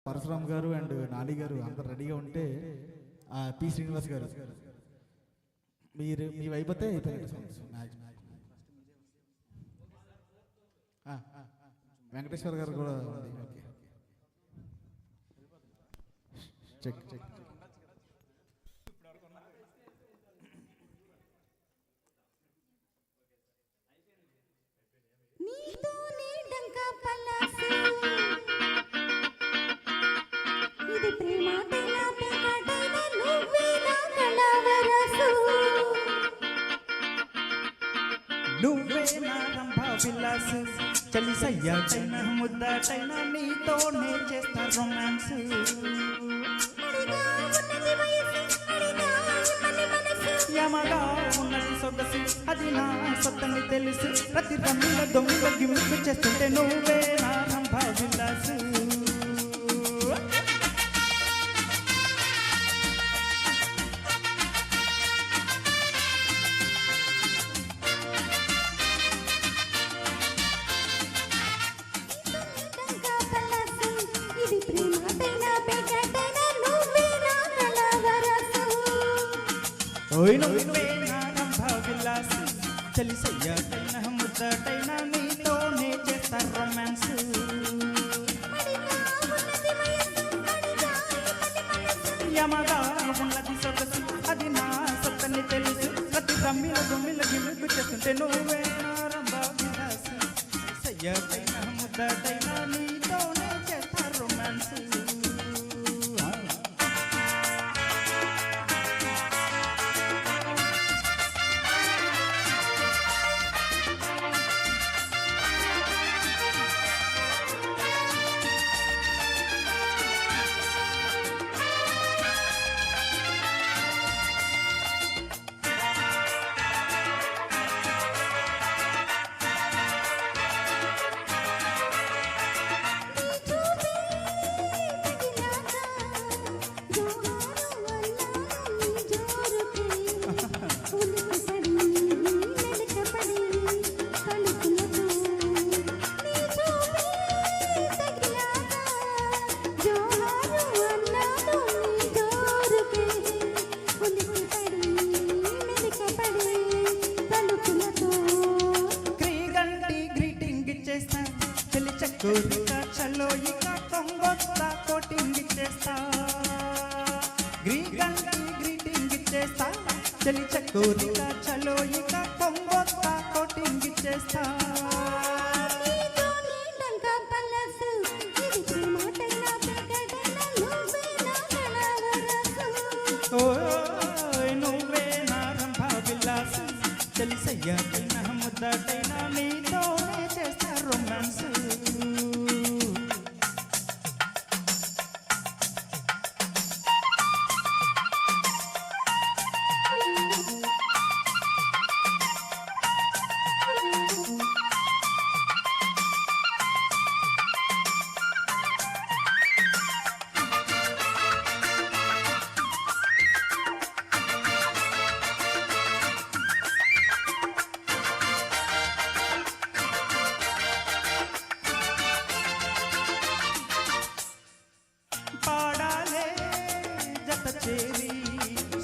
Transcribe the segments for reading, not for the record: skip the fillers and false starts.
పరశురామ్ గారు అండ్ నాని గారు అందరు రెడీగా ఉంటే పి శ్రీనివాస్ గారు మీరు మీ వైపోతే వెంకటేశ్వర గారు కూడా ఉంది. చెక్ చెక్ నువ్వే నా రంభా విలాసు చలి సయ్యాటైనా ముద్దాటైనా నీతోనే చేస్తా రొమాన్స్ యమగా ఉన్నది సొగసు అది నా సొత్తని తెలుసు ప్రతి రమ్మిల దొంగ గిమ్మికు చేస్తుంటే నువ్వే నా రంభా విలాసు నువ్వే నా రంభా విలాసు చలి సయ్యాటైనా ముద్దాటైనా నీతోనే చేస్తా రొమాన్స్ యమగా ఉన్నది సొగసు అది నా సొత్తని తెలుసు ప్రతి రమ్మిల దొమ్మిల గిమ్మికు చేస్తుంటే నువ్వే నా రంభా విలాసు సయ్యాటైనా ముద్దాటైనా నీతోనే చేస్తా రొమాన్స్ చలో ఇక కొంగొస్తా కోటింగ్ ఇచ్చేస్తా గ్రీటింగ్ ఇచ్చేస్తా చలి చకోరిక చలో ఇక కొంగొస్తా కోటింగ్ ఇచ్చేస్తా నువ్వే నా రంభా విలాసు చలి సయ్యాటైనా ముద్దాటైనా నీతోనే చేస్తా రొమాన్స్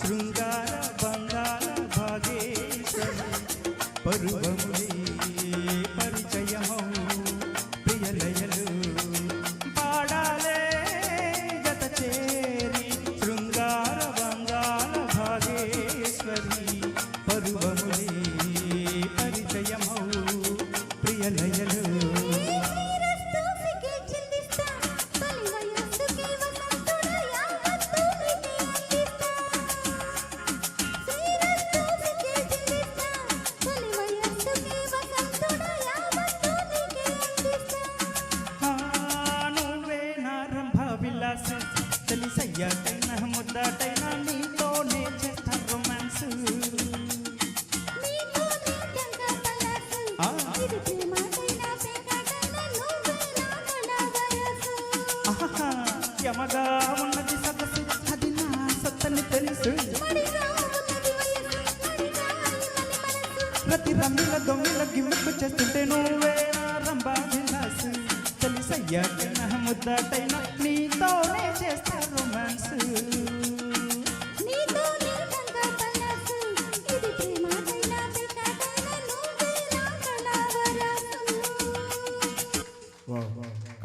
శృంగార బంగాళ భాగేశ్వరి పరువములే పరిచయమౌ ప్రియలయలు పాడాలే జత చేరి శృంగార బంగాళ భాగేశ్వరి పరువములే పరిచయమౌ ప్రియలయలు చలి సయ్యాటైనా ముద్దాటైనా నీతోనే చేస్తా రొమాన్స్ యమగా ఉన్నది సొగసు అది నా సొత్తని తెలుసు ప్రతి రమ్మిల దొంగిల గిమ్మికు చేస్తుంటే నువ్వే నా రంభా విలాసు చలి సయ్యాటైనా ముద్దాటైనా నీతో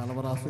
తలవరాసు